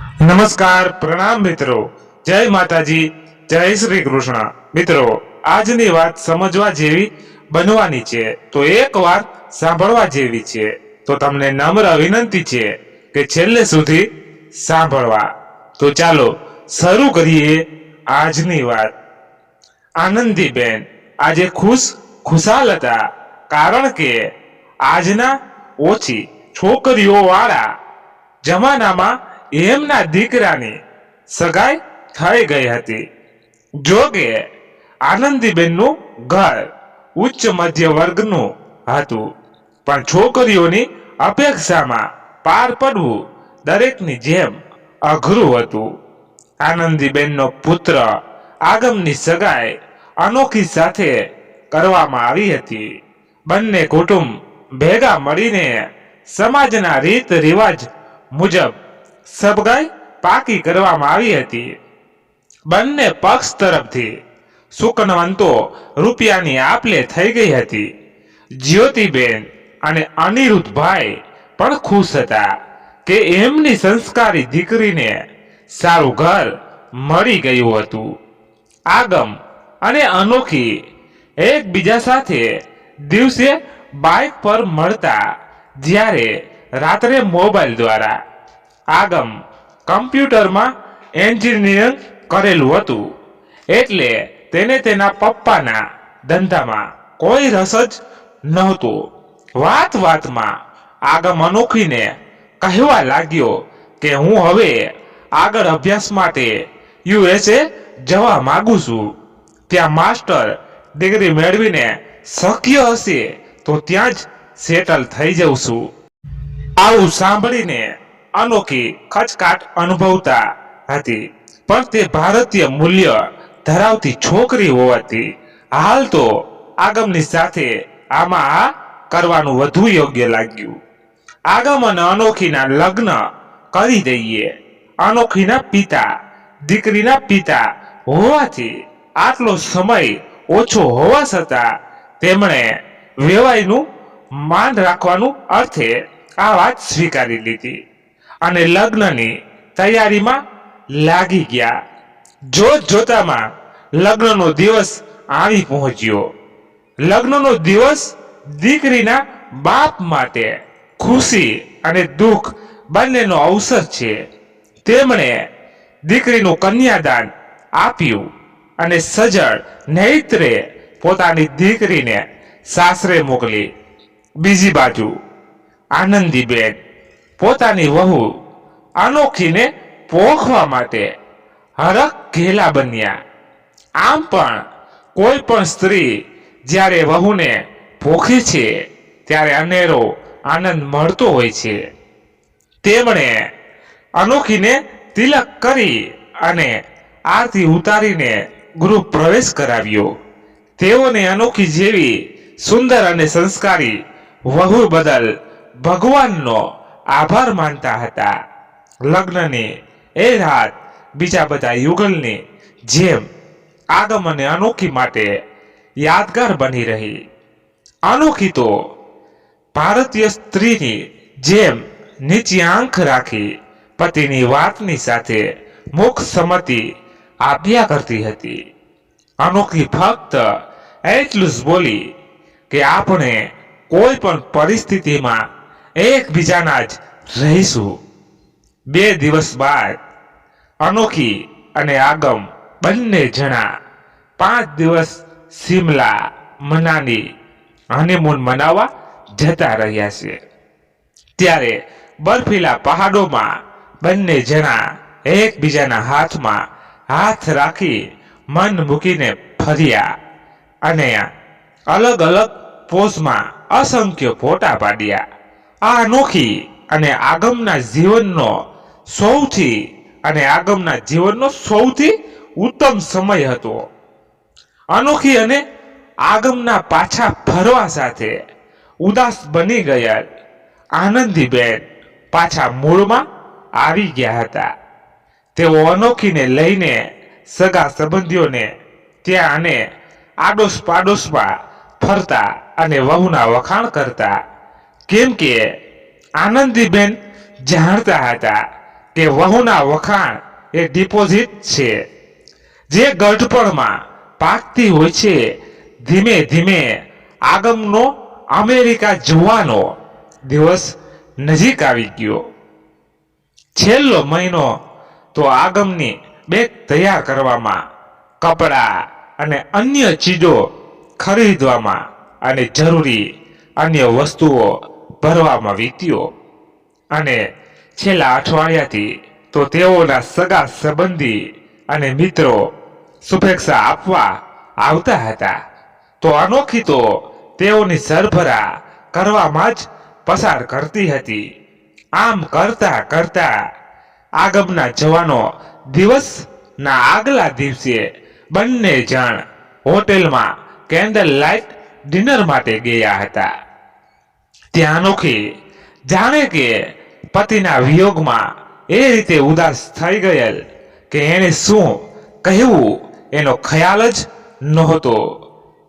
નમસ્કાર, પ્રણામ મિત્રો. જય માતાજી, જય શ્રી કૃષ્ણ. મિત્રો, આજની વાત સમજવા જેવી બનવાની છે, તો એકવાર સાંભળવા જેવી છે. તો તમને નમ્ર વિનંતી છે કે છેલ્લે સુધી સાંભળવા. તો ચાલો શરૂ કરીએ આજની વાત. આનંદીબેન આજે ખુશાલ હતા, કારણ કે આજના ઓછી છોકરીઓ વાળા જમાનામાં એમના દીકરાની સગાઈ થઈ ગઈ હતી. જોકે આનંદીબેનનું ઘર ઉચ્ચ મધ્ય વર્ગનું હતું, પણ છોકરીઓની અપેક્ષામાં પાર પડવું દરેકની જેમ અઘરું હતું. આનંદીબેનનો પુત્ર આગમની સગાઈ અનોખી સાથે કરવામાં આવી હતી. બંને કુટુંબ ભેગા મળીને સમાજના રીત રિવાજ મુજબ સગાઈ પાકી કરવામાં આવી હતી. બંને પક્ષ તરફથી સુકનવંતો રૂપિયાની આપલે થઈ ગઈ હતી. જ્યોતિબેન અને અનિરુદ્ધભાઈ પણ ખુશ હતા કે એમની સંસ્કારી દીકરીને સારું ઘર મળી ગયું હતું. આગમ અને અનોખી એકબીજા સાથે દિવસે બાઇક પર મળતા, જ્યારે રાત્રે મોબાઈલ દ્વારા. આગમ કમ્પ્યુટરમાં એન્જિનિયરિંગ કરેલું હતું, એટલે તેને તેના પપ્પાના ધંધામાં કોઈ રસ જ નહોતો. વાત વાતમાં આગમ અનોખીને કહેવા લાગ્યો કે હું હવે આગળ અભ્યાસ માટે USA જવા માંગુ છું. ત્યાં માસ્ટર ડિગ્રી મેળવીને શક્ય હશે તો ત્યાં જ સેટલ થઈ જઉં છું. આવું સાંભળીને અનોખી ખચકાટ અનુભવતા હતી, પણ તે ભારતીય મૂલ્ય ધરાવતી છોકરી હોવાથી હાલ તો આગમની સાથે આમાં આ કરવાનું વધુ યોગ્ય લાગ્યું. આગમ અને અનોખીના લગ્ન કરી દઈએ. અનોખીના પિતા દીકરીના પિતા હોવાથી આટલો સમય ઓછો હોવા છતાં તેમણે વેવાઈનું માન રાખવાનું અર્થે આ વાત સ્વીકારી લીધી અને લગ્નની તૈયારીમાં લાગી ગયા. જોત જોતામાં લગ્નનો દિવસ આવી પહોંચ્યો. લગ્નનો દિવસ દીકરીના બાપ માટે ખુશી અને દુઃખ બંનેનો અવસર છે. તેમણે દીકરીનું કન્યાદાન આપ્યું અને સજળ નેત્રે પોતાની દીકરીને સાસરે મોકલી. બીજી બાજુ આનંદીબેન પોતાની વહુ અનોખીને પોખવા માટે હરખ ઘેલા બન્યા. આમ પણ કોઈ પણ સ્ત્રી જ્યારે વહુને પોખે છે ત્યારે અનેરો આનંદ મળતો હોય છે. તેમણે અનોખીને તિલક કરી અને આરતી ઉતારીને ગૃહ પ્રવેશ કરાવ્યો. તેઓને અનોખી જેવી સુંદર અને સંસ્કારી વહુ બદલ ભગવાનનો આભાર માનતા હતા. લગ્નની એ રાત બીજા બધા યુગલની જેમ આગમ અને અનોખી માટે યાદગાર બની રહી. અનોખી તો ભારતીય સ્ત્રીની જેમ નીચી આંખ રાખી પતિની વાતની સાથે મુખ સંમતિ આપ્યા કરતી હતી. અનોખી ફક્ત એટલું જ બોલી કે આપણે કોઈ પણ પરિસ્થિતિમાં એકબીજાના જ રહીશું. 2 દિવસ બાદ અનોખી અને આગમ બંને જણા 5 દિવસ સિમલા મનાલી હનીમૂન મનાવવા જતા રહ્યા છે. ત્યારે બર્ફીલા પહાડોમાં બંને જણા એકબીજાના હાથમાં હાથ રાખી મન મૂકીને ફર્યા અને અલગ અલગ પોઝમાં અસંખ્ય ફોટા પાડ્યા. આ અનોખી અને આગમના જીવનનો સૌથી ઉત્તમ સમય હતો. અનોખી અને આગમના પાછા ફરવા સાથે ઉદાસ બની ગયા આનંદીબેન પાછા મૂળમાં આવી ગયા હતા. તેઓ અનોખીને લઈને સગા સંબંધીઓને ત્યાં અને આડોશ પાડોશમાં ફરતા અને વહુના વખાણ કરતા, કેમ કે આનંદીબેન જાણતા હતા કે વહુના વખાણ એ ડિપોઝિટ છે જે ગઢપણમાં પાકતી હોય છે. ધીમે ધીમે આગમનો અમેરિકા જવાનો દિવસ નજીક આવી ગયો. છેલ્લો મહિનો તો આગમની બેગ તૈયાર કરવામાં, કપડાં અને અન્ય ચીજો ખરીદવામાં અને જરૂરી અન્ય વસ્તુઓ ભરવામાં વીત્યો. અને છેલ્લા અઠવાડિયાથી તો તેઓના સગા સંબંધી અને મિત્રો શુભેચ્છા આપવા આવતા હતા. તો અનોખી તો તેઓની સરભરા કરવામાં જ પસાર કરતી હતી. આમ કરતા કરતા આગમના જવાનો દિવસના આગલા દિવસે બંને જણ હોટેલમાં કેન્ડલ લાઇટ ડિનર માટે ગયા હતા. ત્યાં અનોખી જાણે કે પતિના વિયોગમાં એ રીતે ઉદાસ થઈ ગયેલ કે એને શું કહેવું એનો ખ્યાલ જ નહોતો.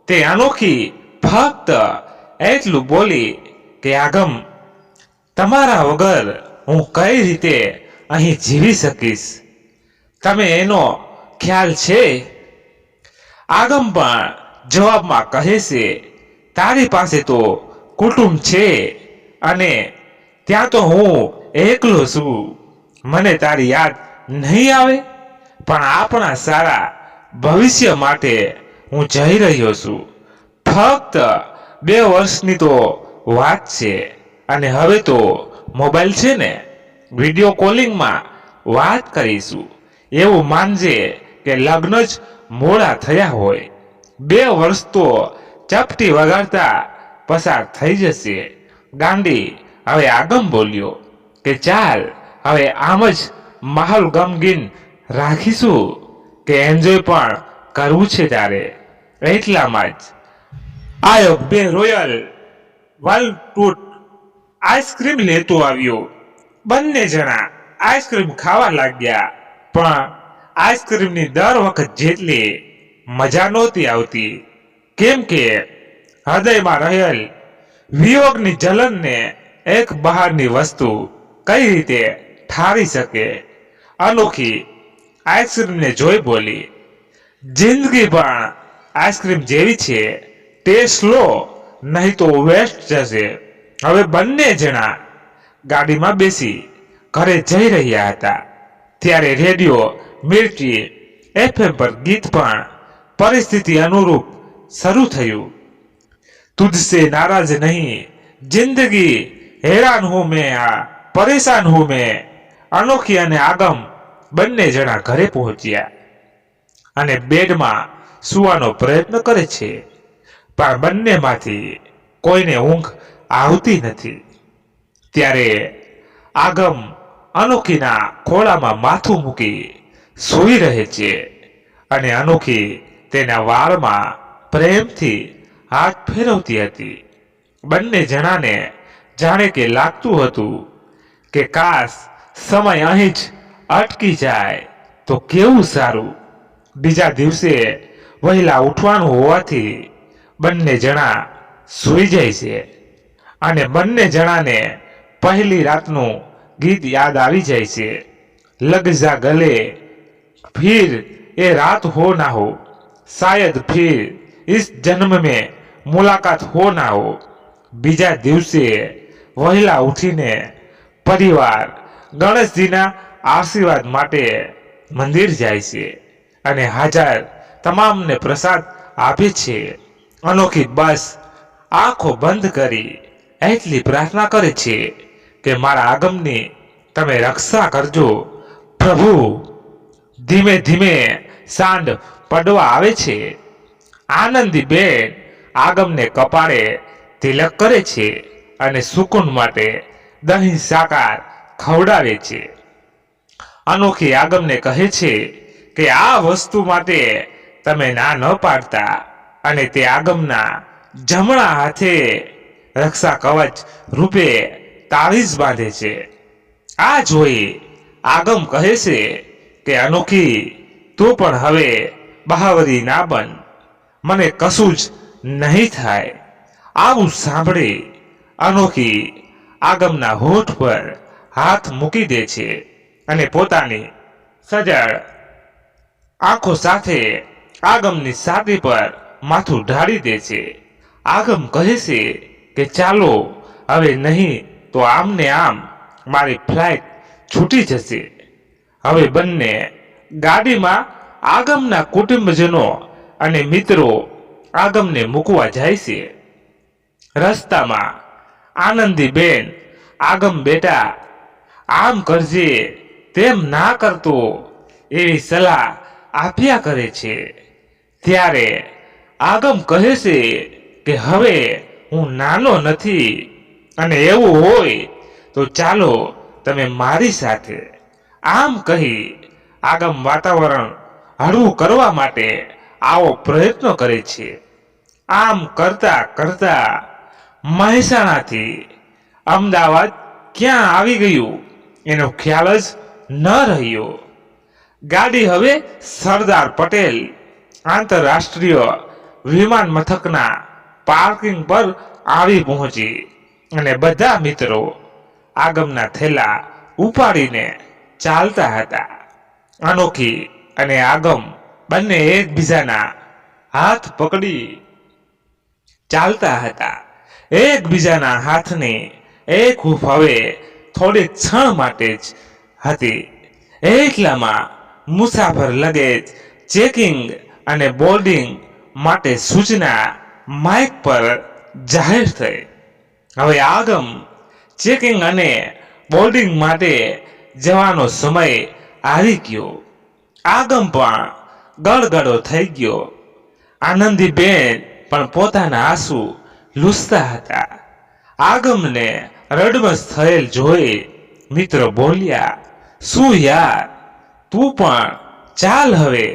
તે અનોખી ફક્ત એટલું બોલી કે આગમ, તમારા વગર હું કઈ રીતે અહીં જીવી શકીશ? તમે એનો ખ્યાલ છે? આગમ પણ જવાબમાં કહે છે, તારી પાસે તો કુટુંબ છે અને ત્યાં તો હું એકલો છું. મને તારી યાદ નહીં આવે? પણ આપણા સારા ભવિષ્ય માટે હું જઈ રહ્યો છું. ફક્ત 2 વર્ષની તો વાત છે અને હવે તો મોબાઈલ છે ને, વિડીયો કોલિંગમાં વાત કરીશું. એવું માનજે કે લગ્ન જ મોડા થયા હોય. 2 વર્ષ તો ચપટી વગાડતા પસાર થઈ જશે. ગાંડી હવે આગમ બોલ્યો કે ચાલ હવે આમ જ માહોલ ગમગીન રાખીશું કે એન્જોય પણ કરવું છે તારે. એટલામાં જ આયો 2 રોયલ વાલટૂટ આઈસ્ક્રીમ લેતો આવ્યો. બંને જણા આઈસ્ક્રીમ ખાવા લાગ્યા. પણ આઈસ્ક્રીમની દર વખત જેટલી મજા નહોતી આવતી, કેમ કે હૃદયમાં રહેલ વિયોગની જલનને એક બહારની વસ્તુ કઈ રીતે ઠારી શકે. અનોખી આઈસ્ક્રીમને જોઈ બોલી, જિંદગી પણ આઈસ્ક્રીમ જેવી છે, ટેસ્ટ લો નહીં તો વેસ્ટ જશે. હવે બંને જણા ગાડીમાં બેસી ઘરે જઈ રહ્યા હતા. ત્યારે રેડિયો મિર્ચી FM પર ગીત પણ પરિસ્થિતિ અનુરૂપ શરૂ થયું. तुझसे नाराज नहीं, जिंदगी हैरान हूं मैं, परेशान हूं मैं. अनोखी અને આગમ બંને જણા ઘરે પહોંચ્યા અને બેડમાં સુવાનો પ્રયત્ન કરે છે, પણ બંનેમાંથી કોઈને ઊંઘ આવતી નથી. ત્યારે આગમ અનોખીના ખોળામાં માથું મૂકી સૂઈ રહે છે અને અનોખી તેના વાળમાં પ્રેમથી હાથ ફેરવતી હતી. બંને જણાને જાણે કે લાગતું હતું કે કાશ સમય અહીં જ અટકી જાય તો કેવું સારું. બીજા દિવસે વહેલા ઉઠવાનું હોવાથી બંને જણા સૂઈ જાય છે અને બંને જણાને પહેલી રાતનું ગીત યાદ આવી જાય છે. લગ જા ગલે फिर ये रात हो ना हो, शायद फिर इस जन्म में मुलाकात हो ना हो. બીજા દિવસે વહેલા ઉઠીને પરિવાર ગણેશજીના આશીર્વાદ માટે મંદિર જાય છે અને હાજર તમામને પ્રસાદ આપે છે. અનોખી બસ આંખો બંધ કરી એટલી પ્રાર્થના કરે છે કે મારા આગમની તમે રક્ષા કરજો પ્રભુ. ધીમે ધીમે સાંજ પડવા આવે છે. આનંદી બેન આગમને કપાળે તિલક કરે છે અને સુકૂન માટે દહીં સાકાર ખવડાવે છે. અનોખી આગમને કહે છે કે આ વસ્તુ માટે તમે ના ન પાડતા અને તે આગમના જમણા હાથે રક્ષા કવચ રૂપે તાવીજ બાંધે છે. આ જોઈ આગમ કહે છે કે અનોખી તું પણ હવે બહાવરી ના બન, મને કશું જ નહીં થાય. આવું સાંભળી અનોખી આગમના હોઠ પર હાથ મૂકી દે છે અને પોતાની સજળ આંખો સાથે આગમની છાતી પર માથું ઢાળી દે છે. આગમ કહે છે કે ચાલો હવે નહીં તો આમને આમ મારી ફ્લાઇટ છૂટી જશે. હવે બંને ગાડીમાં આગમના કુટુંબજનો અને મિત્રો આગમને મૂકવા જાય છે. રસ્તામાં આનંદીબેન આગમ બેટા આમ કરજે તેમ ના કરતો એવી સલાહ આપ્યા કરે છે. ત્યારે આગમ કહે છે કે હવે હું નાનો નથી અને એવું હોય તો ચાલો તમે મારી સાથે. આમ કહી આગમ વાતાવરણ હળવું કરવા માટે આવો પ્રયત્ન કરે છે. આમ કરતા કરતા મહેસાણાથી અમદાવાદ ક્યાં આવી ગયું એનો ખ્યાલ જ ન રહ્યો. ગાડી હવે સરદાર પટેલ આંતરરાષ્ટ્રીય વિમાન મથકના પાર્કિંગ પર આવી પહોંચી અને બધા મિત્રો આગમના થેલા ઉપાડીને ચાલતા હતા. અનોખી અને આગમ બંને એકબીજાના હાથ પકડી ચાલતા હતા. એકબીજાના હાથની એક હૂંફ હવે થોડીક ક્ષણ માટે જ હતી. એટલામાં મુસાફર લગેજ ચેકિંગ અને બોર્ડિંગ માટે સૂચના માઇક પર જાહેર થઈ. હવે આગમ ચેકિંગ અને બોર્ડિંગ માટે જવાનો સમય આવી ગયો. આગમ પણ ગળગળો થઈ ગયો. આનંદીબેન પણ પોતાના આંસુ લૂછતા હતા. આગમને રડમસ થયેલ જોઈ મિત્રો બોલ્યા, શું યાર તું પણ ચાલ હવે,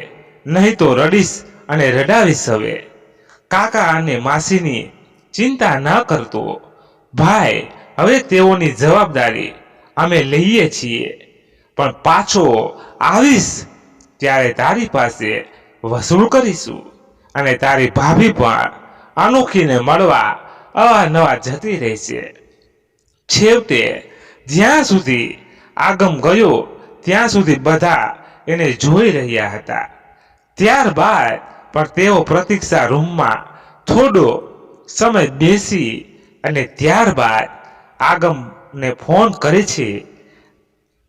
નહીં તો રડીશ અને રડાવીશ. હવે કાકા અને માસીની ચિંતા ન કરતો ભાઈ, હવે તેઓની જવાબદારી અમે લઈએ છીએ, પણ પાછો આવીશ ત્યારે તારી પાસે વસૂલ કરીશું. અને તારી ભાભી પણ અનોખીને મળવા અવારનવાર જતી રહેશે. છેવટે જ્યાં સુધી આગમ ગયો ત્યાં સુધી બધા એને જોઈ રહ્યા હતા. ત્યારબાદ પણ તેઓ પ્રતીક્ષા રૂમમાં થોડો સમય બેસી અને ત્યારબાદ આગમને ફોન કરે છે.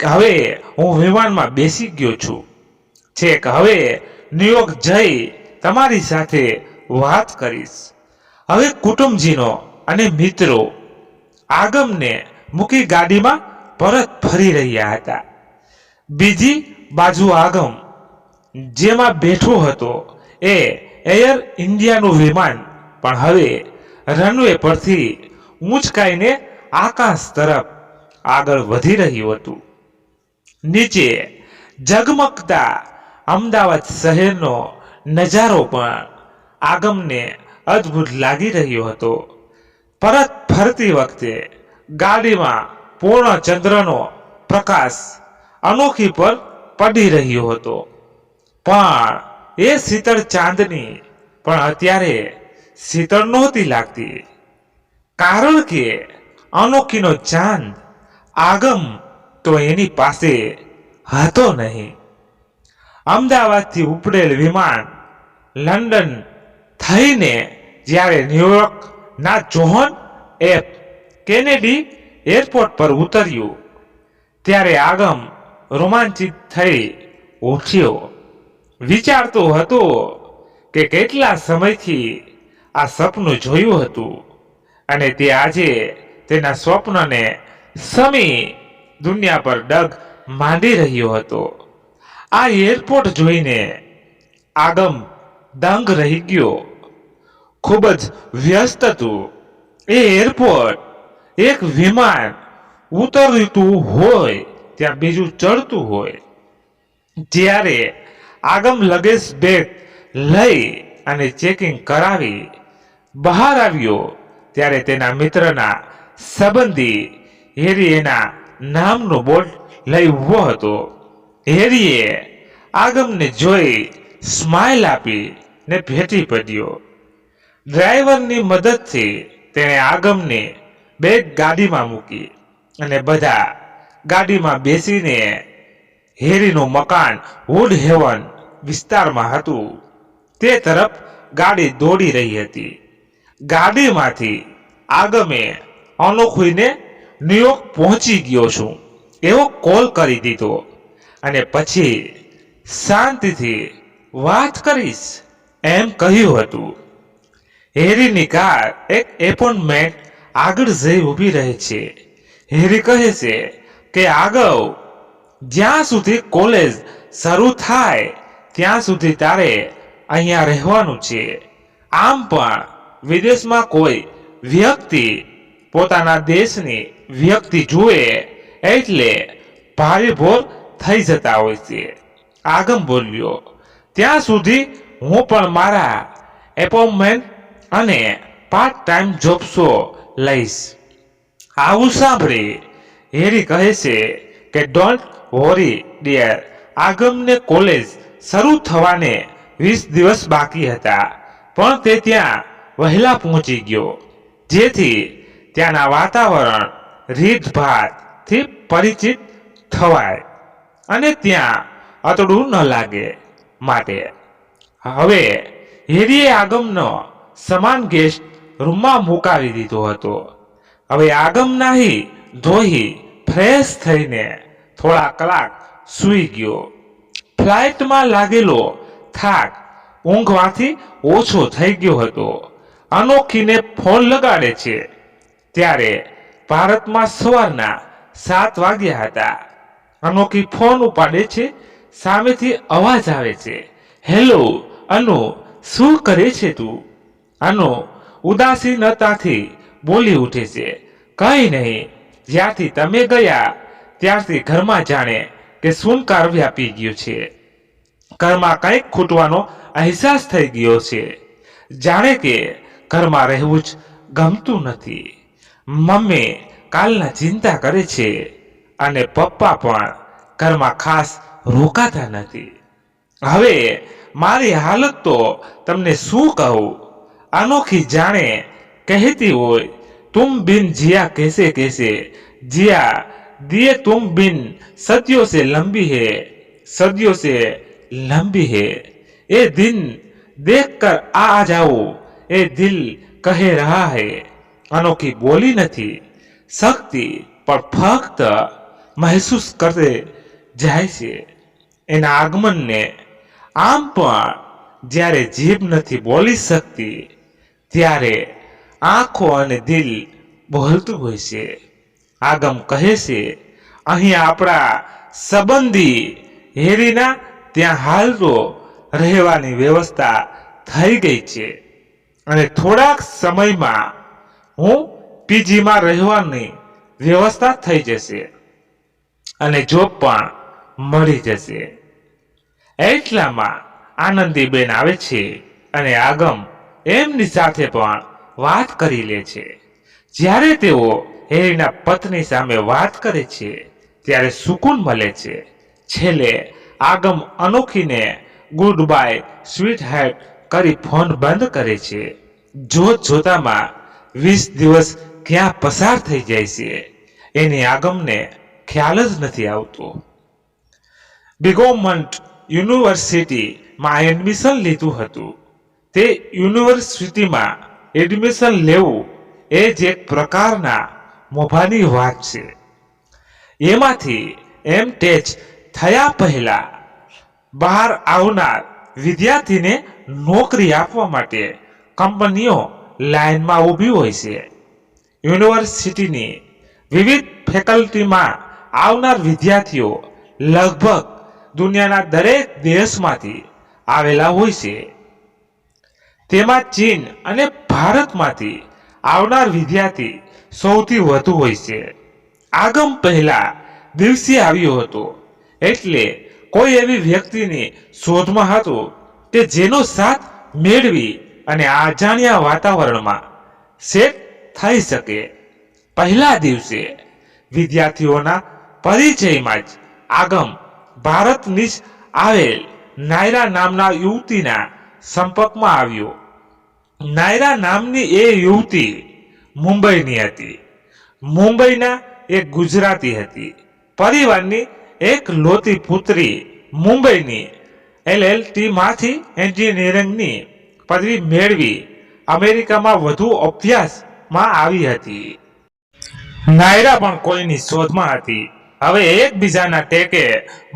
હવે હું વિમાનમાં બેસી ગયો છું, છેક હવે ન્યુયોર્ક જઈ તમારી સાથે વાત કરીશ. હવે કુટુંબજીનો અને મિત્રો આગમને મૂકી ગાડીમાં પરત ફરી રહ્યા હતા. બીજી બાજુ આગમ જેમાં બેઠો હતો એ એર ઇન્ડિયાનું વિમાન પણ હવે રનવે પરથી ઊંચકાઈને આકાશ તરફ આગળ વધી રહ્યું હતું. નીચે ઝગમગતા અમદાવાદ શહેરનો નજારો પણ આગમને અદ્ભુત લાગી રહ્યો હતો. પરત ફરતી વખતે ગાડીમાં પૂર્ણ ચંદ્રનો પ્રકાશ અનોખી પર પડી રહ્યો હતો. પણ એ શીતળ ચાંદની પણ અત્યારે શીતળ નહોતી લાગતી, કારણ કે અનોખીનો ચાંદ આગમ તો એની પાસે હતો નહીં. અમદાવાદથી ઉપડેલ વિમાન લંડન થઈને જ્યારે ન્યુયોર્કના જોહન એફ કેનેડી એરપોર્ટ પર ઉતર્યું ત્યારે આગમ રોમાંચિત થઈ ઉઠ્યો. વિચારતો હતો કે કેટલા સમયથી આ સપનું જોયું હતું અને તે આજે તેના સ્વપ્નને સમી દુનિયા પર ડગ માંડી રહ્યો હતો. આ એરપોર્ટ જોઈને આગમ દંગ રહી ગયો. ખૂબ જ વ્યસ્ત હતું એ એરપોર્ટ. એક વિમાન ઉતરતું હોય ત્યાં બીજું ચડતું હોય. જ્યારે આગમ લગેજ બેગ લઈ અને ચેકિંગ કરાવી બહાર આવ્યો ત્યારે તેના મિત્રના સંબંધી હેરી એના નામનો બોર્ડ લઈ ઊભો હતો. હેરીએ આગમને જોઈ સ્માઇલ આપી ને ભેટી પડ્યો. ડ્રાઈવરની મદદથી તેણે આગમને બેગ ગાડીમાં મૂકી અને બધા ગાડીમાં બેસીને હેરીનું મકાન વુડ હેવન વિસ્તારમાં હતું. તે તરફ ગાડી દોડી રહી હતી. ગાડીમાંથી આગમે અનોખીને ન્યુયોર્ક પહોંચી ગયો છું એવો કોલ કરી દીધો અને પછી શાંતિથી વાત કરીશ એમ કહ્યું હતું. હેરીની કાર એક એપોઇન્ટમેન્ટ આગળ જઈ ઊભી રહે છે. હેરી કહે છે કે આગળ જ્યાં સુધી કોલેજ શરૂ થાય ત્યાં સુધી તારે અહીંયા રહેવાનું છે. આમ પણ વિદેશમાં કોઈ વ્યક્તિ પોતાના દેશની વ્યક્તિ જુએ એટલે ભારેભોર થઈ જતા હોય છે. આગમ બોલ્યો, ત્યાં સુધી હું પણ મારા એપોઇન્ટમેન્ટ અને પાર્ટ ટાઈમ જોબ્સો લઈશ. આવું સાંભળી હેરી કહે છે કે ડોન્ટ વોરી ડિયર. આગમને કોલેજ શરૂ થવાને 20 દિવસ બાકી હતા, પણ તે ત્યાં વહેલા પહોંચી ગયો જેથી ત્યાંના વાતાવરણ રીતભાતથી પરિચિત થવાય અને ત્યાં અતડું ન લાગે માટે. હવે હેરીએ આગમનો સમાન ગેસ્ટ રૂમમાં મુકાવી દીધો હતો. હવે આગમ નાહી ધોઈ ફ્રેશ થઈને થોડા કલાક સૂઈ ગયો. ફ્લાઇટમાં લાગેલો થાક ઊંઘવાથી ઓછો થઈ ગયો હતો. અનોખીને ફોન લગાડે છે ત્યારે ભારતમાં સવારના 7 વાગ્યા હતા. અનોખી ફોન ઉપાડે છે. સામેથી અવાજ આવે છે, હેલો અનુ, શું કરે છે તું? અનુ ઉદાસીનતાથી બોલી ઉઠે છે, કંઈ નહીં, જ્યારથી તમે ગયા ત્યારથી ઘરમાં જાણે કે સુનકાર વ્યાપી ગયું છે. ઘરમાં કંઈક ખૂટવાનો અહેસાસ થઈ ગયો છે. જાણે કે ઘરમાં રહેવું જ ગમતું નથી. મમ્મી કાલના ચિંતા કરે છે અને પપ્પા પણ ઘરમાં ખાસ રોકાતા નથી. હવે મારી હાલત તો તમને શું કહું? અનોખી જાણે કહેતી હોય, तुम बिन जिया कैसे कैसे जिया दिए तुम बिन सदियों से लंबी है सदियों से लंबी है ये दिन देखकर आ जाओ ये दिल કહે રહા હૈ. અનોખી બોલી નથી શકતી પણ ફક્ત મહેસૂસ કરે જાય છે એના આગમનને. આમ પણ જ્યારે જીભ નથી બોલી શકતી ત્યારે આંખો અને દિલ બોલતું હોય છે. આગમ કહે છે, અહીં આપણા સંબંધી હેરીના ત્યાં હાલ તો રહેવાની વ્યવસ્થા થઈ ગઈ છે અને થોડાક સમયમાં હું પીજીમાં રહેવાની વ્યવસ્થા થઈ જશે અને જોબ પણ મળી જશે. એટલામાં આનંદીબેન આવે છે અને આગમ એમની સાથે પણ વાત કરી લે છે. જ્યારે તેઓ હેરીના પત્ની સામે વાત કરે છે ત્યારે સુકૂન મળે છે. છેલ્લે આગમ અનોખીને ગુડ બાય સ્વીટ હાર્ટ કરી ફોન બંધ કરે છે. જોત જોતામાં 20 દિવસ ક્યાં પસાર થઈ જાય છે એની આગમને ખ્યાલ જ નથી આવતો. બિગોમન્ટ યુનિવર્સિટીમાં એડમિશન લીધું હતું. તે યુનિવર્સિટીમાં એડમિશન લેવું એ જ એક પ્રકારના મોભાની વાત છે. એમાંથી એમ ટેચ થયા પહેલા બહાર આવનાર વિદ્યાર્થીને નોકરી આપવા માટે કંપનીઓ લાઇનમાં ઊભી હોય છે. યુનિવર્સિટીની વિવિધ ફેકલ્ટીમાં આવનાર વિદ્યાર્થીઓ લગભગ દુનિયાના દરેક દેશમાંથી આવેલા હોય છે. તેમાં ચીન અને ભારતમાંથી આવનાર વિદ્યાર્થી સૌથી વધુ હોય છે. આગમ પહેલા દિવસે આવ્યો હતો એટલે કોઈ એવી વ્યક્તિની શોધમાં હતો કે જેનો સાથ મેળવી અને અજાણ્યા વાતાવરણમાં સેટ થઈ શકે. પહેલા દિવસે વિદ્યાર્થીઓના પરિચયમાં જ આગમ ભારતની જ આવેલ નાયરા નામના યુવતીના સંપર્કમાં આવ્યો. નાયરા નામની એ યુવતી મુંબઈની હતી. મુંબઈના એક ગુજરાતી હતી. પરિવારની એક લોતી પુત્રી મુંબઈની LLTમાંથી એન્જિનિયરિંગની પદવી મેળવી અમેરિકામાં વધુ અભ્યાસમાં આવી હતી. નાયરા પણ કોઈની શોધમાં હતી. હવે એકબીજાના ટેકે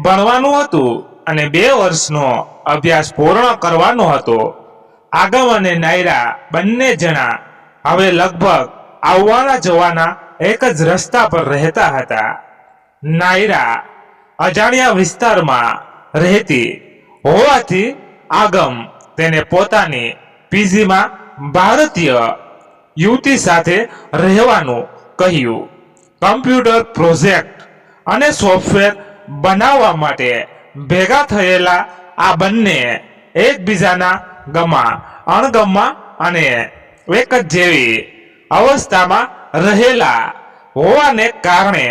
ભણવાનું હતું અને 2 વર્ષનો અભ્યાસ પૂર્ણ કરવાનો હતો. આગમ અને નાયરા બંને જણા હવે લગભગ આવવાના જવાના એક જ રસ્તા પર રહેતા હતા. નાયરા અજાણ્યા વિસ્તારમાં રહેતી હોવાથી આગમ તેને પોતાની પીજીમાં ભારતીય યુવતી સાથે રહેવાનું કહ્યું. કમ્પ્યુટર પ્રોજેક્ટ અને સોફ્ટવેર બનાવવા માટે ભેગા થયેલા આ બંને એકબીજાના ગમા અણગમા અને એક જ જેવી અવસ્થામાં રહેલા હોવાને કારણે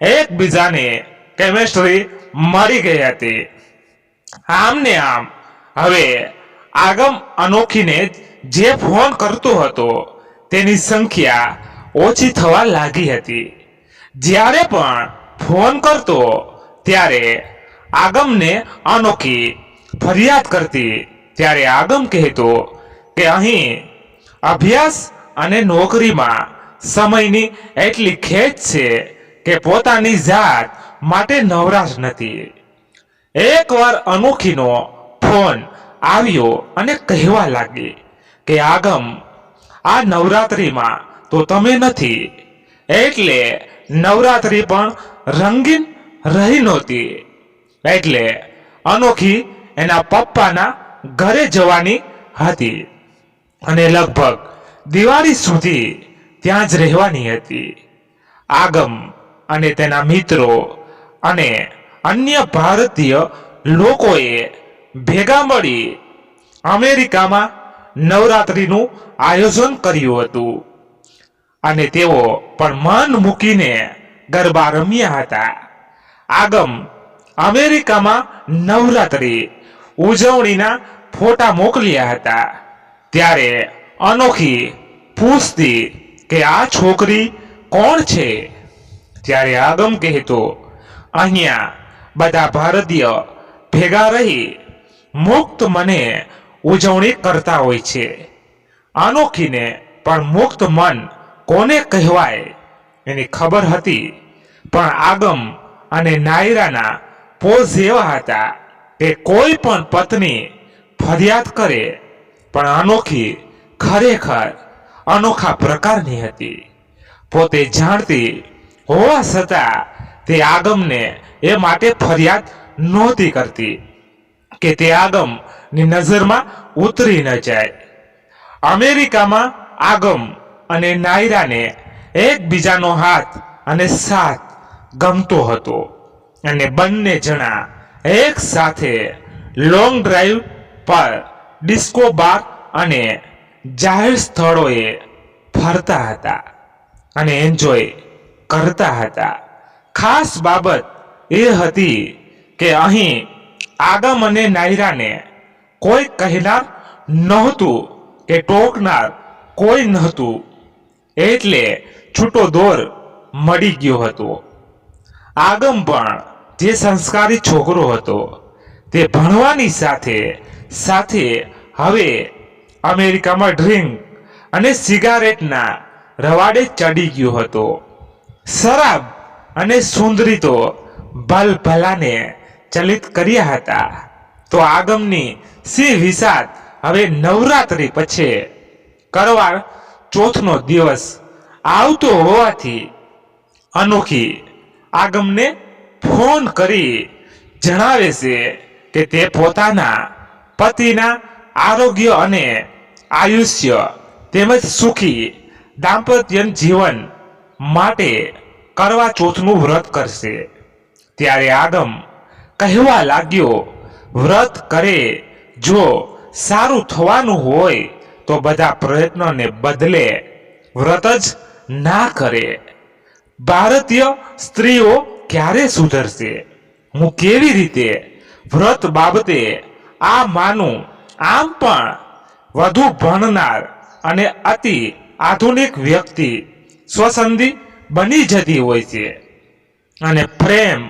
એકબીજાની કેમિસ્ટ્રી મળી ગઈ હતી. આમને આમ હવે આગમ અનોખીને જે ફોન કરતો હતો તેની સંખ્યા ઓછી થવા લાગી હતી. જ્યારે પણ ફોન કરતો ત્યારે આગમને અનોખી ફરિયાદ કરતી. ત્યારે આગમ કહેતો કે અહીં અભ્યાસ અને નોકરીમાં સમયની એટલી ખેંચ છે કે પોતાની જાત માટે નવરાશ નથી. એકવાર અનોખીનો ફોન આવ્યો અને કહેવા લાગી કે આગમ, આ નવરાત્રિમાં તો તમે નથી, એટલે નવરાત્રિ પણ રંગીન રહી નહોતી. એટલે અનોખી એના પપ્પાના ઘરે જવાની હતી અને લગભગ દિવાળી સુધી ત્યાં જ રહેવાની હતી. આગમ અને તેના મિત્રો અને અન્ય ભારતીય લોકોએ ભેગા મળી અમેરિકામાં નવરાત્રિનું આયોજન કર્યું હતું અને તેઓ પણ મન મૂકીને ગરબા રમ્યા હતા. આગમ અમેરિકામાં નવરાત્રિ ઉજવણીના ફોટા મોકલ્યા હતા. ત્યારે અનોખી પૂછતી કે આ છોકરી કોણ છે? ત્યારે આગમ કહેતો, અહીંયા બધા ભારતીય ભેગા રહી મુક્ત મને ઉજવણી કરતા હોય છે. અનોખીને પણ મુક્ત મન કોને કહેવાય એની ખબર હતી, પણ આગમ અને નાયરાના પોઝ એવા હતા કે કોઈ પણ પત્ની ફરિયાદ કરે પણ અનોખી ખરેખર અનોખા પ્રકારની હતી. પોતે જાણતી હોવા છતાં તે આગમને એ માટે ફરિયાદ નહોતી કરતી કે તે આગમની નજરમાં ઉતરી ન જાય. અમેરિકામાં આગમ અને નાયરાને એકબીજાનો હાથ અને સાથ ગમતો હતો અને બંને જણા એક સાથે લોંગ ડ્રાઈવ પર, ડિસ્કો બાર અને જાહેર સ્થળોએ ફરતા હતા અને એન્જોય કરતા હતા. ખાસ બાબત એ હતી કે અહીં આગમ અને નાયરાને કોઈ કહેનાર નહોતું કે ટોકનાર કોઈ નહોતું, એટલે છૂટો દોર મળી ગયો હતો. આગમ પણ જે સંસ્કારી છોકરો હતો તે ભણવાની સાથે સાથે હવે અમેરિકામાં ડ્રિંક અને સિગારેટના રવાડે ચડી ગયો હતો. શરાબ અને સુંદરી તો ભલભલાને ચલિત કર્યા હતા. તો આગમની સી વિષાદ હવે નવરાત્રિ પછી કરવાર ચોથનો દિવસ આવતો હોવાથી અનોખી આગમને ફોન કરી જણાવે છે કે તે પોતાના પતિના આરોગ્ય અને આયુષ્ય તેમજ સુખી દાંપત્ય જીવન માટે કરવા ચોથનું વ્રત કરશે. ત્યારે આગમ કહેવા લાગ્યો, વ્રત કરે જો સારું થવાનું હોય તો બધા પ્રયત્નોને બદલે વ્રત જ ના કરે. ભારતીય સ્ત્રીઓ ક્યારે સુધરશે? હું કેવી રીતે વ્રત બાબતે આ માનું? આમ પણ વધુ ભણનાર અને અતિ આધુનિક વ્યક્તિ સ્વસંદી બની જતી હોય છે અને પ્રેમ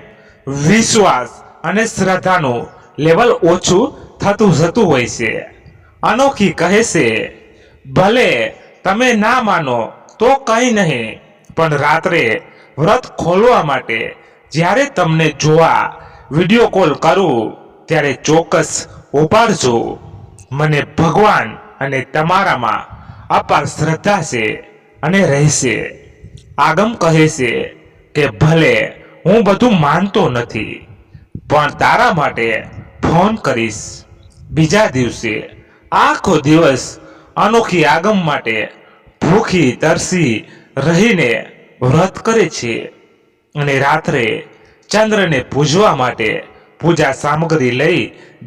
વિશ્વાસ અને શ્રદ્ધાનું લેવલ ઓછું થતું જતું હોય છે. અનોખી કહે છે, ભલે તમે ના માનો તો કંઈ નહીં, પણ રાત્રે વ્રત ખોલવા માટે જ્યારે તમને જોવા વિડીયો કોલ કરું ત્યારે ચોક્કસ ઉપાડજો. મને ભગવાન અને તમારામાં અપાર શ્રદ્ધા છે અને રહેશે. આગમ કહે છે કે ભલે હું બધું માનતો નથી, પણ તારા માટે ફોન કરીશ. બીજા દિવસે આખો દિવસ અનોખી આગમ માટે ભૂખી તરસી રહીને વ્રત કરે છે અને રાત્રે ચંદ્રને પૂજવા માટે પૂજા સામગ્રી લઈ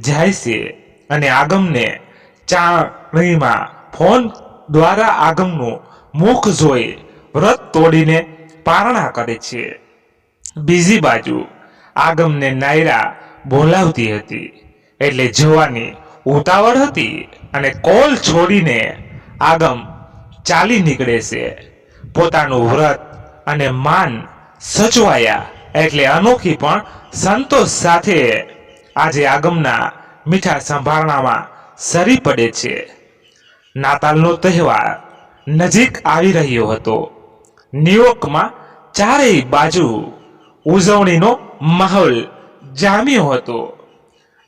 જાય છે અને આગમને ચાળણીમાં ફોન દ્વારા આગમનું મુખ જોઈ વ્રત તોડીને પારણા કરે છે. બીજી બાજુ આગમને નાયરા બોલાવતી હતી એટલે જવાની ઉતાવળ હતી અને કોલ છોડીને આગમ ચાલી નીકળે છે. પોતાનું વ્રત અને માન સચવાયા એટલે અનોખી પણ સંતોષ સાથે આજે આગમના મીઠા સંભારણામાં સરી પડે છે. નાતાલનો તહેવાર નજીક આવી રહ્યો હતો. ન્યુયોર્કમાં ચારેય બાજુ ઉજવણીનો માહોલ જામ્યો હતો.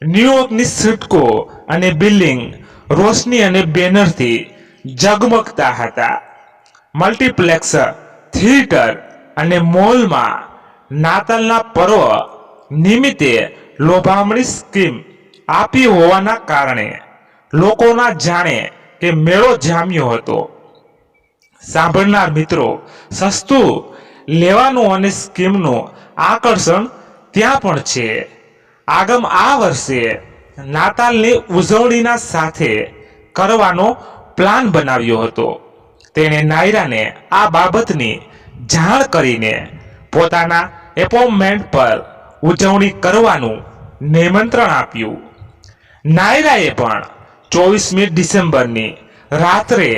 ન્યુયોર્કની સડકો અને બિલ્ડિંગ રોશની અને બેનરથી ઝગમગતા હતા. મલ્ટીપ્લેક્સ, થિયેટર અને મોલમાં નાતાલના પર્વ નિમિત્તે લોભામણી સ્કીમ આપી હોવાના કારણે લોકોના જાણે કે મેળો જામ્યો હતો. સાંભળનાર મિત્રો, સસ્તું લેવાનું અને સ્કીમનું આકર્ષણ ત્યાં પણ છે. આગમ આ વર્ષે નાતાલની ઉજવણીના સાથે કરવાનો પ્લાન બનાવ્યો હતો. તેણે નાયરાને આ બાબતની જાણ કરીને પોતાના એપોઇન્ટમેન્ટ પર ઉજવણી કરવાનું નિમંત્રણ આપ્યું. નાયરાએ પણ 24મી ડિસેમ્બરની રાત્રે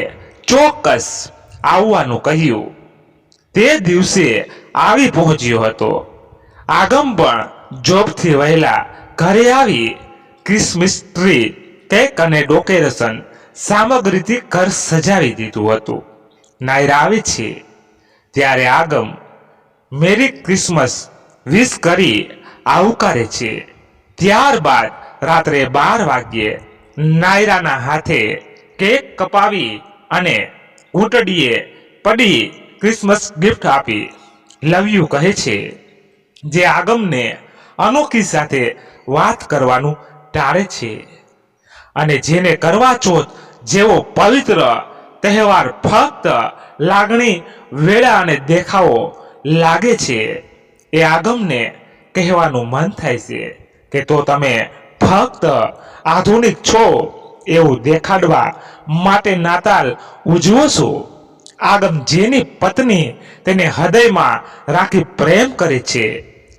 ચોક્કસ આવવાનું કહ્યું. તે દિવસે આવી પહોંચ્યો હતો. આગમ પણ જોબથી વહેલા ઘરે આવી ક્રિસમસ ટ્રી, કેક અને ડેકોરેશન સામગ્રીથી ઘર સજાવી દીધું હતું. નાયરા આવે છે ત્યારે આગમ મેરી ક્રિસમસ વિશ કરી આવકારે છે. ત્યારબાદ રાત્રે 12 વાગ્યે નાયરાના હાથે કેક કપાવી અને ઘૂંટડીએ પડી ક્રિસમસ ગિફ્ટ આપી લવ યુ કહે છે, જે આગમને અનોખી સાથે વાત કરવાનું ટાળે છે. અને જેને કરવા ચોથ જેવો પવિત્ર તહેવાર ફક્ત લાગણી, વેળા અને દેખાવો લાગે છે, એ આગમને કહેવાનું મન થાય છે કે તો તમે ફક્ત આધુનિક છો એવું દેખાડવા માટે નાતાલ ઉજવો છો. આગમ જેની પત્ની તેને હૃદયમાં રાખી પ્રેમ કરે છે,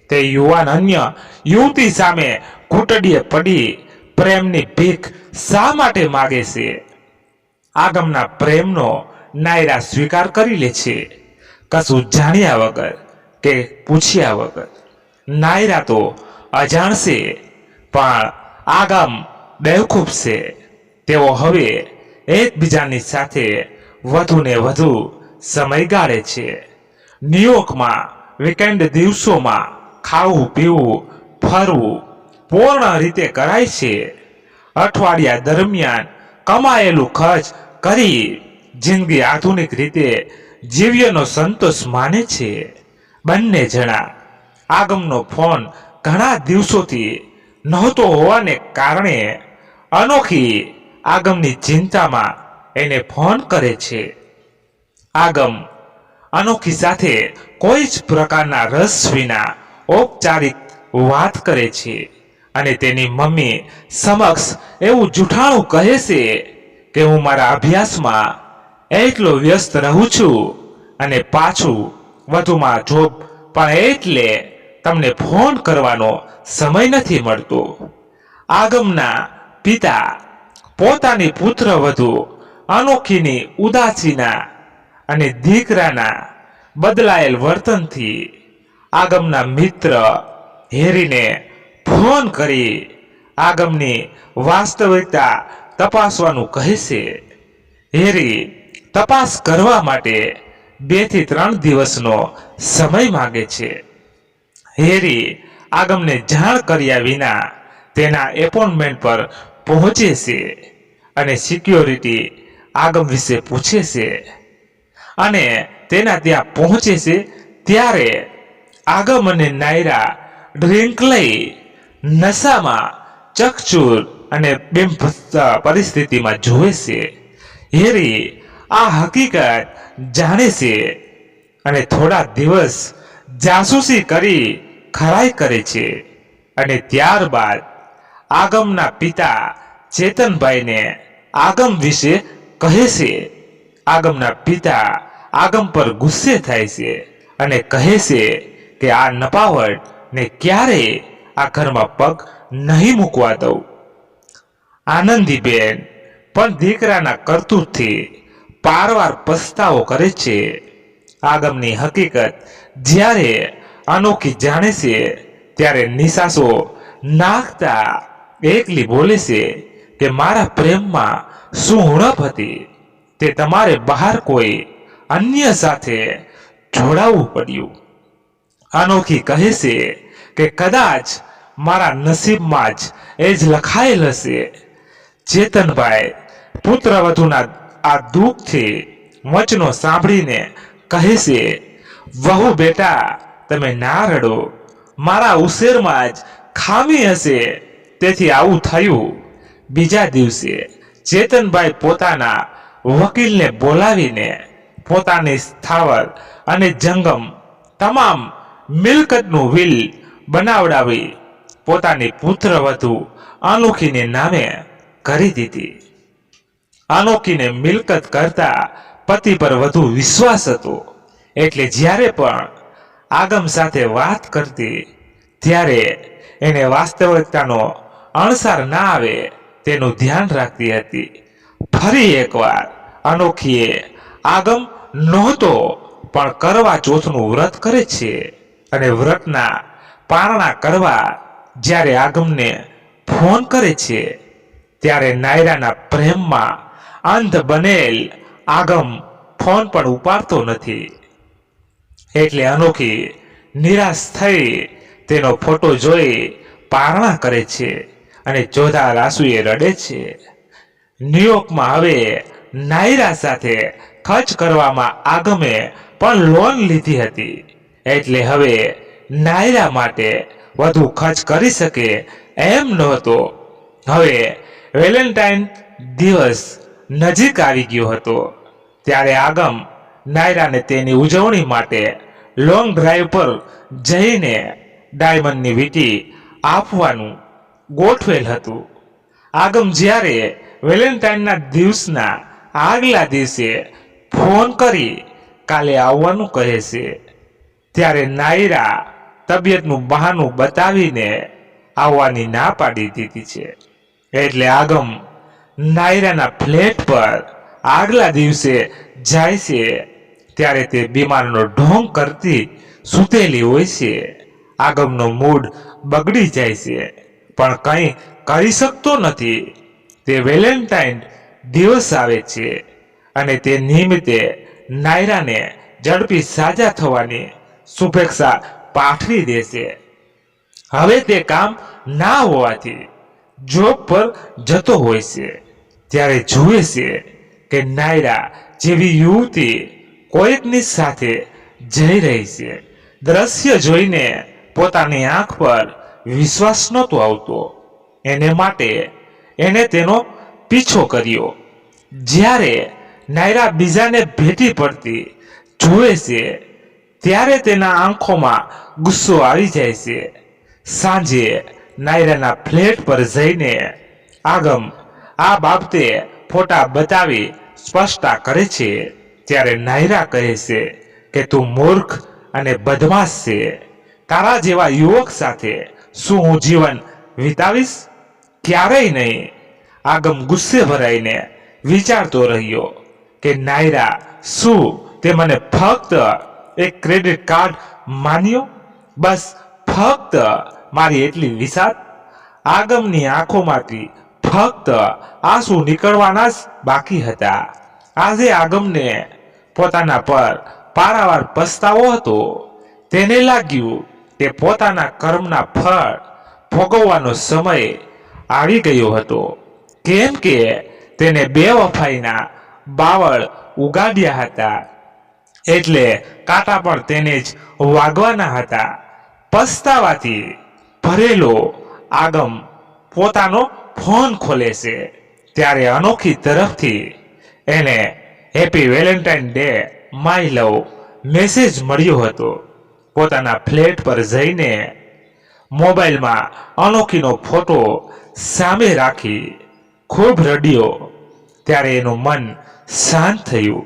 તે યુવાન અન્ય યુવતી સામે ઘૂંટડીએ પડી પ્રેમની ભીખ શા માટે માગે છે? આગમના પ્રેમનો નાયરા સ્વીકાર કરી લે છે, કશું જાણ્યા વગર કે પૂછ્યા વગર. નાયરા તો અજાણ છે, પણ આગમ બેવકૂફ છે. તેઓ હવે એકબીજાની સાથે વધુ ને વધુ સમય ગાળે છે. ન્યુયોર્કમાં વીકેન્ડ દિવસોમાં ખાવું, પીવું, ફરવું પૂર્ણ રીતે કરાય છે. અઠવાડિયા દરમિયાન કમાયેલું ખર્ચ કરી જિંદગી આધુનિક રીતે જીવ્યનો સંતોષ માને છે. બંને જણા આગમનો ફોન ઘણા દિવસોથી નહોતો હોવાને કારણે અનોખી આગમની ચિંતામાં એને ફોન કરે છે. આગમ અનોખી સાથે કોઈ જ પ્રકારના રસ વિના ઔપચારિક વાત કરે છે અને તેની મમ્મી સમક્ષ એવું જૂઠાણું કહે છે કે હું મારા અભ્યાસમાં એટલો વ્યસ્ત રહું છું અને પાછું વધુમાં જોબ પણ, એટલે તમને ફોન કરવાનો સમય નથી મળતો. આગમના પિતા પોતાની પુત્રવધુ અનોખીની ઉદાસીના અને દીકરાના બદલાયેલ વર્તનથી આગમના મિત્ર હેરીને ફોન કરી આગમની વાસ્તવિકતા તપાસવાનું કહે છે. હેરી તપાસ કરવા માટે 2 થી 3 દિવસનો સમય માંગે છે. હેરી આગમને જાણ કર્યા વિના તેના એપોઇન્ટમેન્ટ પર પહોંચે છે અને સિક્યોરિટી આગમ વિશે પૂછે છે અને તેના ત્યાં પહોંચે છે. ત્યારે આગમ અને નાયરા ડ્રિંક લઈ નશામાં ચકચૂર અને બેભત્સ પરિસ્થિતિમાં જોવે છે. હેરી આ હકીકત જાણે છે અને થોડા દિવસ જાસૂસી કરી ખરાઈ કરે છે અને ત્યારબાદ આગમના પિતા ચેતનભાઈને આગમ વિશે કહે છે. આગમના પિતા આગમ પર ગુસ્સે થાય છે અને કહે છે કે આ નપાવટ ને ક્યારેય આ ઘરમાં પગ નહીં મૂકવા દઉં. આનંદીબેન પણ દીકરાના કરતૂતથી પારવાર પસ્તાવો કરે છે. આગમની હકીકત જ્યારે અનોખી જાણે છે ત્યારે નિસાસો નાખતા એકલી બોલે છે કે મારા પ્રેમમાં શું ઉણપ હતી તે તમારે બહાર કોઈ અન્ય સાથે જોડાવવું પડ્યું. અનોખી કહે છે કે કદાચ મારા નસીબમાં જ એ જ લખાયેલ હશે. ચેતનભાઈ પુત્રવધુના આ દુઃખથી વચનો સાંભળીને કહે છે, વહુ બેટા તમે ના રડો, મારા ઉછેરમાં જ ખામી હશે તેથી આવું થયું. બીજા દિવસે ચેતનભાઈ પોતાના વકીલને બોલાવીને પોતાની સ્થાવર અને જંગમ તમામ મિલકતનું વિલ બનાવડાવી પોતાની પુત્રવધુ અનોખીને નામે કરી દીધી. અનોખીને મિલકત કરતા પતિ પર વધુ વિશ્વાસ હતો એટલે જ્યારે પણ આગમ સાથે વાત કરતી ત્યારે એને વાસ્તવિકતાનો અણસાર ના આવે તેનું ધ્યાન રાખતી હતી. ફરી એકવાર અનોખીએ આગમ નહોતો પણ કરવા ચોથનું વ્રત કરે છે અને વ્રતના પારણા કરવા જ્યારે આગમને ફોન કરે છે ત્યારે નાયરાના પ્રેમમાં અંધ બનેલ આગમ ફોન પણ ઉપાડતો નથી. એટલે અનોખી નિરાશ થઈ તેનો ફોટો જોઈ પારણા કરે છે અને ચોધાર આંસુએ રડે છે. ન્યુયોર્કમાં હવે નાયરા સાથે ખર્ચ કરવામાં આગમે પણ લોન લીધી હતી એટલે હવે નાયરા માટે વધુ ખર્ચ કરી શકે એમ નહોતો. હવે વેલેન્ટાઇન દિવસ નજીક આવી ગયો હતો ત્યારે આગમ નાયરાને તેની ઉજવણી માટે લોંગ ડ્રાઈવ પર જઈને ડાયમંડની વીંટી આપવાનું ગોઠવેલ હતું. આગમ જ્યારે વેલેન્ટાઇનના દિવસના આગલા દિવસે ફોન કરી કાલે આવવાનું કહે છે ત્યારે નાયરા તબિયતનું બહાનું બતાવીને આવવાની ના પાડી દીધી છે. એટલે આગમ નાયરાના ફ્લેટ પર આગલા દિવસે જાય છે ત્યારે તે બીમારનો ઢોંગ કરતી સૂતેલી હોય છે. આગમનો મૂડ બગડી જાય છે પણ કંઈ કરી શકતો નથી. તે વેલેન્ટાઇન દિવસ આવે છે અને તે નિમિત્તે નાયરાને ઝડપી સાજા થવાની શુભેચ્છા પાઠવી દેશે. હવે તે કામ ના હોવાથી જોબ પર જતો હોય છે ત્યારે જુએ છે કે નાયરા જેવી યુવતી કોઈકની સાથે જઈ રહી છે. દ્રશ્ય જોઈને પોતાની આંખ પર વિશ્વાસ નહોતો આવતો. એને માટે એને તેનો પીછો કર્યો. જ્યારે નાયરા બીજાને ભેટી પડતી જુએ છે ત્યારે તેના આંખોમાં ગુસ્સો આવી જાય છે. સાંજે નાયરાના ફ્લેટ પર જઈને આગમ આ બાબતે ફોટા બતાવી સ્પષ્ટતા કરે છે ત્યારે નાયરા કહે છે કે તું મૂર્ખ અને બદમાશ છે. તારા જેવા યુવક સાથે શું હું જીવન વિતાવીશ? ક્યારેય નહીં. આગમ ગુસ્સે ભરાઈને વિચારતો રહ્યો કે નાયરા શું તે મને ફક્ત એક ક્રેડિટ કાર્ડ માન્યો? બસ ફક્ત મારી એટલી વિષાદ. આગમની આંખોમાંથી ફક્ત આંસુ નીકળવાના જ બાકી હતા. આજે આગમને પોતાના પર પારાવાર પસ્તાવો હતો. તેને લાગ્યું કે પોતાના કર્મના ફળ ભોગવવાનો સમય આવી ગયો હતો, કેમ કે તેને બેવફાઈના બાવળ ઉગાડ્યા હતા, એટલે કાંટા પણ તેને જ વાગવાના હતા. પસ્તાવાથી ભરેલો આગમ પોતાનો ફોન ખોલે છે, ત્યારે અનોખી તરફથી એને happy Valentine day my love message મળ્યો હતો. પોતાના ફ્લેટ પર જઈને મોબાઈલમાં અનોખીનો ફોટો સામે રાખી ખૂબ રડ્યો. ત્યારે એનું મન શાંત થયું.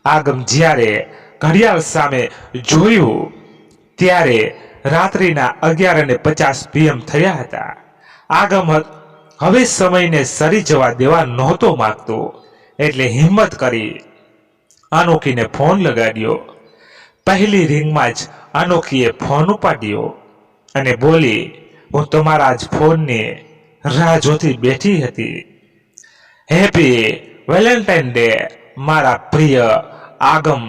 આગમ જ્યારે ઘડિયાળ સામે જોયું ત્યારે રાત્રિના 11:50 PM થયા હતા. આગમ હવે સમયને સરી જવા દેવા નહોતો માંગતો, એટલે હિંમત કરી અનોખીને ફોન લગાડ્યો. પહેલી રિંગમાં જ અનોખીએ ફોન ઉપાડ્યો અને બોલી, હું તમારા જ ફોનની રાહ જોતી બેઠી હતી. હેપી વેલેન્ટાઇન ડે મારા પ્રિય આગમ.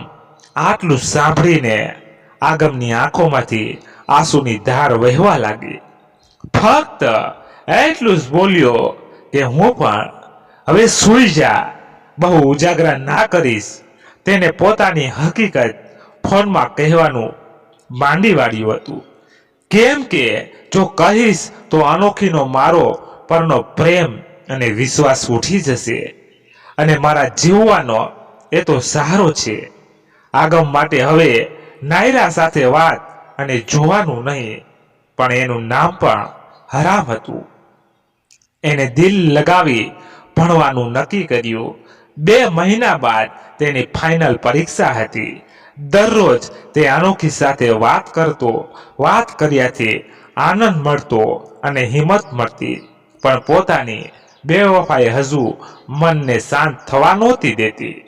આટલું સાંભળીને આગમની આંખોમાંથી આંસુની ધાર વહેવા લાગી. ફક્ત એટલું જ બોલ્યો કે હું પણ હવે સૂઈ જા, બહુ ઉજાગરા ના કરીશ. તેને પોતાની હકીકત ફોનમાં કહેવાનું માંડી વાળ્યું હતું, કેમ કે જો કહીશ તો અનોખીનો મારો પરનો પ્રેમ અને વિશ્વાસ ઉઠી જશે અને મારા જીવવાનો એ તો સહારો છે. આગમ માટે હવે નાયરા સાથે વાત અને જોવાનું નહીં, પણ એનું નામ પણ હરામ હતું. એને દિલ લગાવી ભણવાનું નક્કી કર્યું. 2 મહિના બાદ તેની ફાઇનલ પરીક્ષા હતી. દરરોજ તે અનોખી સાથે વાત કરતો. વાત કર્યાથી આનંદ મળતો અને હિંમત મળતી, પણ પોતાની બેવફાઈ હજુ મનને શાંત થવા નહોતી દેતી.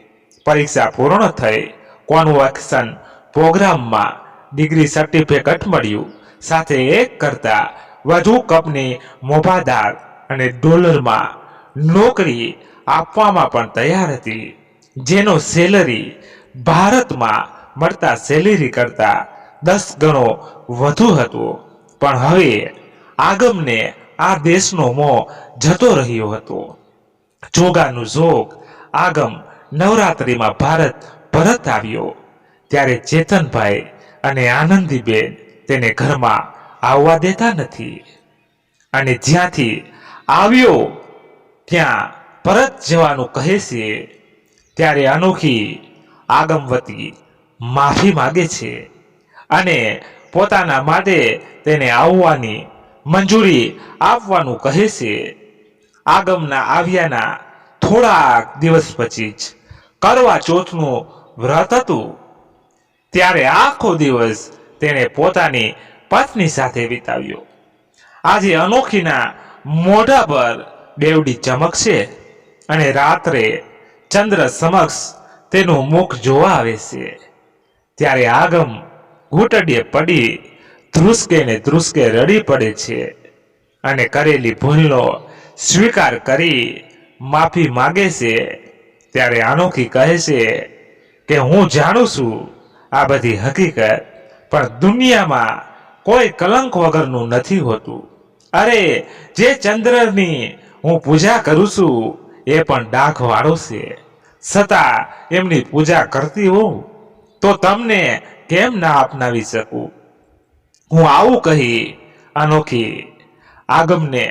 પરીક્ષા પૂર્ણ થઈ. કોન્વોકેશન પ્રોગ્રામમાં ડિગ્રી સર્ટિફિકેટ મળ્યું, સાથે 1 કરતા વધુ કંપની મોભાદાર અને ડોલરમાં નોકરી આપવામાં પણ તૈયાર હતી, જેનો સેલરી ભારતમાં મળતા સેલરી કરતા 10 ગણો વધુ હતો. પણ હવે આગમને આ દેશનો મોહ જતો રહ્યો હતો. જોગાનું જોગ આગમ નવરાત્રિમાં ભારત પરત આવ્યો ત્યારે ચેતનભાઈ અને આનંદીબેન તેને ઘરમાં આવવા દેતા નથી, અને જ્યાંથી આવ્યો ત્યાં પરત જવાનું કહે છે. ત્યારે અનોખી આગમ વતી માફી માગે છે અને પોતાના માટે તેને આવવાની મંજૂરી આપવાનું કહે છે. આગમના આવ્યાના થોડાક દિવસ પછી જ કરવા ચોથનું વ્રત હતું. ત્યારે આખો દિવસ તેણે પોતાની પત્ની સાથે વિતાવ્યો. આજે અનોખીના મોઢા પર બેવડી ચમકશે અને રાત્રે ચંદ્ર સમક્ષ તેનું મુખ જોવા આવે છે. ત્યારે આગમ ઘૂંટડીએ પડી ધ્રુસકે રડી પડે છે અને કરેલી ભૂલનો સ્વીકાર કરી માફી માગે છે. ત્યારે અનોખી કહે છે કે હું જાણું છું આ બધી હકીકત, પણ દુનિયામાં કોઈ કલંક વગરનું નથી હોતું. અરે, જે ચંદ્રની હું પૂજા કરું છું એ પણ ડાઘવાળો છે, છતાં એમની પૂજા કરતી હોઉં તો તમને કેમ ના અપનાવી શકું. હું આવું કહી અનોખી આગમને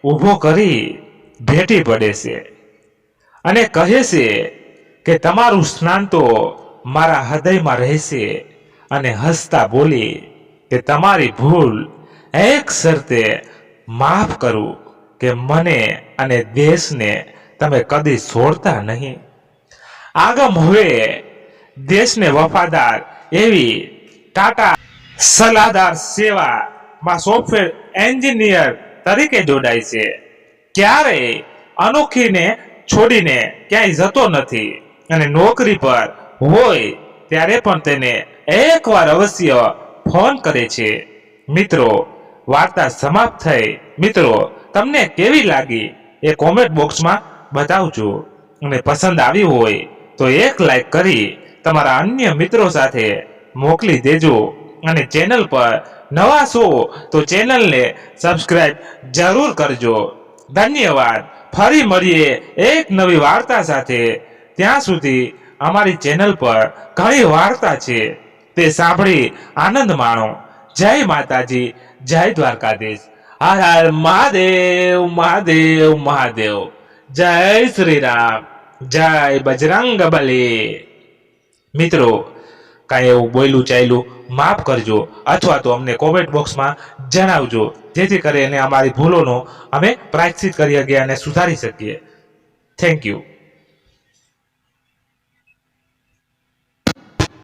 ઊભો કરી ભેટી પડે છે અને કહે છે કે તમારું સ્નાન તો મારા હૃદયમાં રહેશે, અને હસતા બોલી કે તમારી ભૂલ એક શરતે માફ કરું કે મને અને દેશને તમે કદી છોડતા નહીં. આગમ હવે દેશને વફાદાર એવી ટાટા સલાહદાર સેવામાં સોફ્ટવેર એન્જિનિયર તરીકે જોડાય છે. ક્યારેય અનોખીને છોડીને ક્યાંય જતો નથી અને નોકરી પર હોય ત્યારે પણ તેને એકવાર અવશ્ય ફોન કરે છે. મિત્રો, વાર્તા સમાપ્ત થઈ. મિત્રો, તમને કેવી લાગી એ કોમેન્ટ બોક્સમાં બતાવજો અને પસંદ આવી હોય તો એક લાઈક કરી તમારા અન્ય મિત્રો સાથે મોકલી દેજો અને ચેનલ પર નવા છો તો ચેનલને સબસ્ક્રાઇબ જરૂર કરજો. ધન્યવાદ. ફરી મળીએ એક નવી વાર્તા સાથે. ત્યાં સુધી અમારી ચેનલ પર ઘણી વાર્તા છે, તે સાંભળી આનંદ માણો. જય માતાજી, જય દ્વારકાધીશ. હર હર મહાદેવ, મહાદેવ, મહાદેવ. જય શ્રી રામ, જય બજરંગ બલી. મિત્રો, કાંઈ એવું બોલ્યું ચાલ્યું માફ કરજો, અથવા તો અમને કોમેન્ટ બોક્સમાં જણાવજો, જેથી કરીને અમારી ભૂલોનો અમે પ્રાયશ્ચિત કરી શકીએ અને સુધારી શકીએ. Thank you.